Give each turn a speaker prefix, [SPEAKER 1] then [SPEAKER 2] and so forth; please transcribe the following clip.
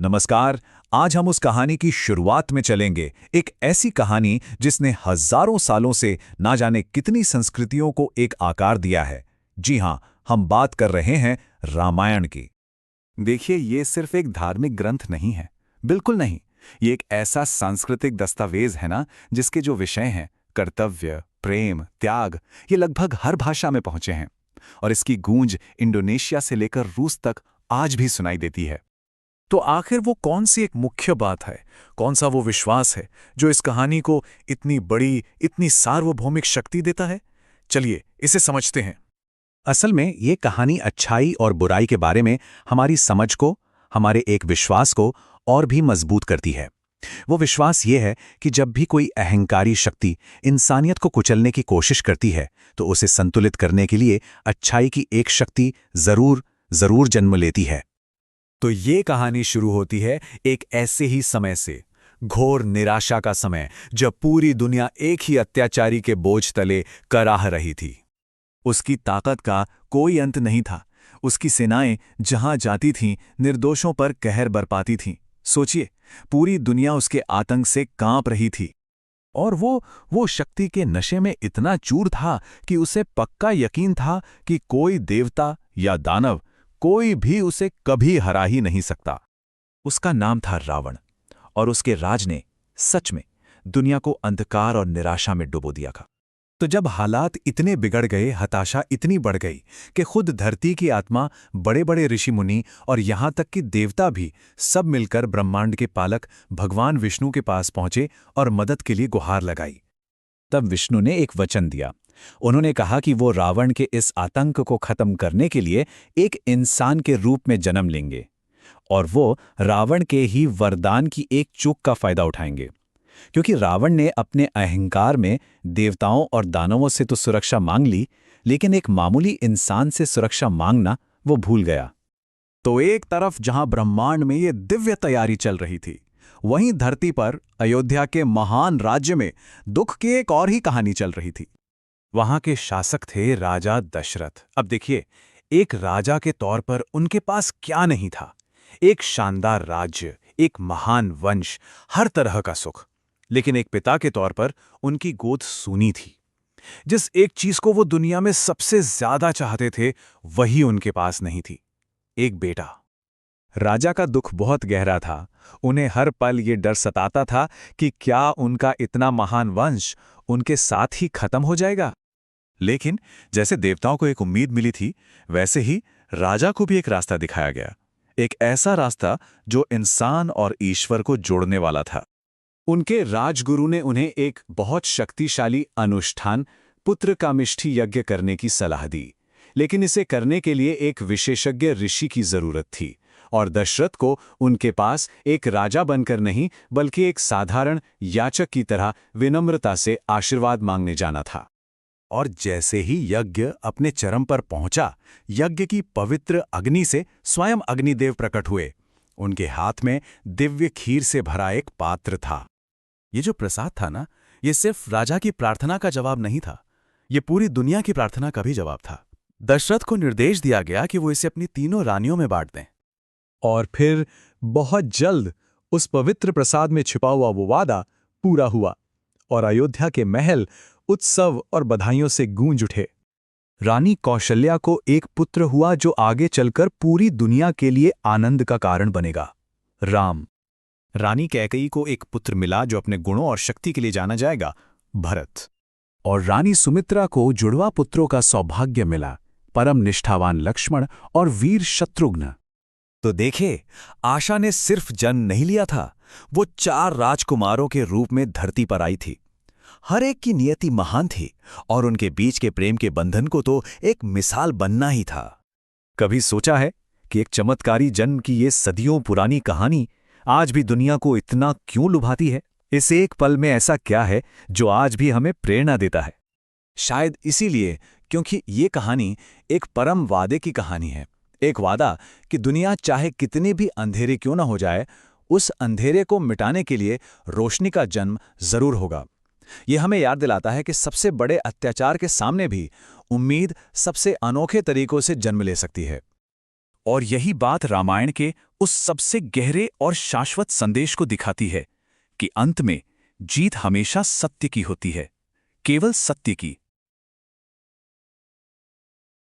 [SPEAKER 1] नमस्कार। आज हम उस कहानी की शुरुआत में चलेंगे, एक ऐसी कहानी जिसने हजारों सालों से ना जाने कितनी संस्कृतियों को एक आकार दिया है। जी हां, हम बात कर रहे हैं रामायण की।
[SPEAKER 2] देखिए, ये सिर्फ एक धार्मिक ग्रंथ नहीं है। बिल्कुल नहीं। ये एक ऐसा सांस्कृतिक दस्तावेज है ना, जिसके जो विषय हैं, कर्तव्य, प्रेम, त्याग, ये लगभग हर भाषा में पहुंचे हैं। और इसकी गूंज इंडोनेशिया से लेकर रूस तक आज भी सुनाई देती है।
[SPEAKER 1] तो आखिर वो कौन सी एक मुख्य बात है, कौन सा वो विश्वास है जो इस कहानी को इतनी बड़ी, इतनी सार्वभौमिक शक्ति देता है? चलिए इसे समझते हैं।
[SPEAKER 3] असल में ये कहानी अच्छाई और बुराई के बारे में हमारी समझ को, हमारे एक विश्वास को और भी मजबूत करती है। वो विश्वास ये है कि जब भी कोई अहंकारी शक्ति इंसानियत को कुचलने की कोशिश करती है, तो उसे संतुलित करने के लिए अच्छाई की एक शक्ति जरूर जन्म लेती है।
[SPEAKER 1] तो ये कहानी शुरू होती है एक ऐसे ही समय से, घोर निराशा का समय, जब पूरी दुनिया एक ही अत्याचारी के बोझ तले कराह रही थी। उसकी ताकत का कोई अंत नहीं था। उसकी सेनाएं जहां जाती थीं, निर्दोषों पर कहर बरपाती थीं। सोचिए, पूरी दुनिया उसके आतंक से कांप रही थी। और वो शक्ति के नशे में इतना चूर था कि उसे पक्का यकीन था कि कोई देवता या दानव, कोई भी उसे कभी हरा ही नहीं सकता। उसका नाम था रावण, और उसके राज ने सच में दुनिया को अंधकार और निराशा में डुबो दिया था। तो जब हालात इतने बिगड़ गए, हताशा इतनी बढ़ गई कि खुद धरती की आत्मा, बड़े बड़े ऋषि मुनि और यहां तक कि देवता भी सब मिलकर ब्रह्मांड के पालक भगवान विष्णु के पास पहुंचे और मदद के लिए गुहार लगाई। तब विष्णु ने एक वचन दिया। उन्होंने कहा कि वो रावण के इस आतंक को खत्म करने के लिए एक इंसान के रूप में जन्म लेंगे, और वो रावण के ही वरदान की एक चूक का फायदा उठाएंगे। क्योंकि रावण ने अपने अहंकार में देवताओं और दानवों से तो सुरक्षा मांग ली, लेकिन एक मामूली इंसान से सुरक्षा मांगना वो भूल गया। तो एक तरफ जहां ब्रह्मांड में ये दिव्य तैयारी चल रही थी, वहीं धरती पर अयोध्या के महान राज्य में दुख की एक और ही कहानी चल रही थी। वहां के शासक थे राजा दशरथ। अब देखिए, एक राजा के तौर पर उनके पास क्या नहीं था? एक शानदार राज्य, एक महान वंश, हर तरह का सुख। लेकिन एक पिता के तौर पर उनकी गोद सूनी थी। जिस एक चीज को वो दुनिया में सबसे ज्यादा चाहते थे, वही उनके पास नहीं थी, एक बेटा। राजा का दुख बहुत गहरा था। उन्हें हर पल ये डर सताता था कि क्या उनका इतना महान वंश उनके साथ ही खत्म हो जाएगा। लेकिन जैसे देवताओं को एक उम्मीद मिली थी, वैसे ही राजा को भी एक रास्ता दिखाया गया। एक ऐसा रास्ता जो इंसान और ईश्वर को जोड़ने वाला था। उनके राजगुरु ने उन्हें एक बहुत शक्तिशाली अनुष्ठान, पुत्र कामिष्ठी यज्ञ करने की सलाह दी। लेकिन इसे करने के लिए एक विशेषज्ञ ऋषि की जरूरत थी, और दशरथ को उनके पास एक राजा बनकर नहीं, बल्कि एक साधारण याचक की तरह विनम्रता से आशीर्वाद मांगने जाना था। और जैसे ही यज्ञ अपने चरम पर पहुंचा, यज्ञ की पवित्र अग्नि से स्वयं अग्निदेव प्रकट हुए। उनके हाथ में दिव्य खीर से भरा एक पात्र था। ये जो प्रसाद था ना, ये सिर्फ राजा की प्रार्थना का जवाब नहीं था, ये पूरी दुनिया की प्रार्थना का भी जवाब था। दशरथ को निर्देश दिया गया कि वो इसे अपनी तीनों रानियों में बांट दें। और फिर बहुत जल्द उस पवित्र प्रसाद में छिपा हुआ वो वादा पूरा हुआ, और अयोध्या के महल उत्सव और बधाइयों से गूंज उठे। रानी कौशल्या को एक पुत्र हुआ जो आगे चलकर पूरी दुनिया के लिए आनंद का कारण बनेगा, राम। रानी कैकेयी को एक पुत्र मिला जो अपने गुणों और शक्ति के लिए जाना जाएगा, भरत। और रानी सुमित्रा को जुड़वा पुत्रों का सौभाग्य मिला, परम निष्ठावान लक्ष्मण और वीर शत्रुघ्न। तो देखे, आशा ने सिर्फ जन्म नहीं लिया था, वो 4 राजकुमारों के रूप में धरती पर आई थी। हर एक की नियति महान थी, और उनके बीच के प्रेम के बंधन को तो एक मिसाल बनना ही था। कभी सोचा है कि एक चमत्कारी जन्म की ये सदियों पुरानी कहानी आज भी दुनिया को इतना क्यों लुभाती है? इस एक पल में ऐसा क्या है जो आज भी हमें प्रेरणा देता है? शायद इसीलिए क्योंकि ये कहानी एक परम वादे की कहानी है। एक वादा कि दुनिया चाहे कितने भी अंधेरे क्यों ना हो जाए, उस अंधेरे को मिटाने के लिए रोशनी का जन्म जरूर होगा। ये हमें याद दिलाता है कि सबसे बड़े अत्याचार के सामने भी उम्मीद सबसे अनोखे तरीकों से जन्म ले सकती है। और यही बात रामायण के
[SPEAKER 2] उस सबसे गहरे और शाश्वत संदेश को दिखाती है कि अंत में जीत हमेशा सत्य की होती है, केवल सत्य की।